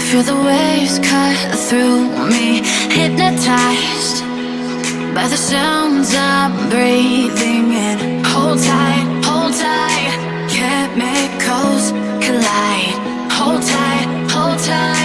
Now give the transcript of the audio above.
Feel the waves cut through me, hypnotized by the sounds I'm breathing in. Hold tight, chemicals collide. Hold tight,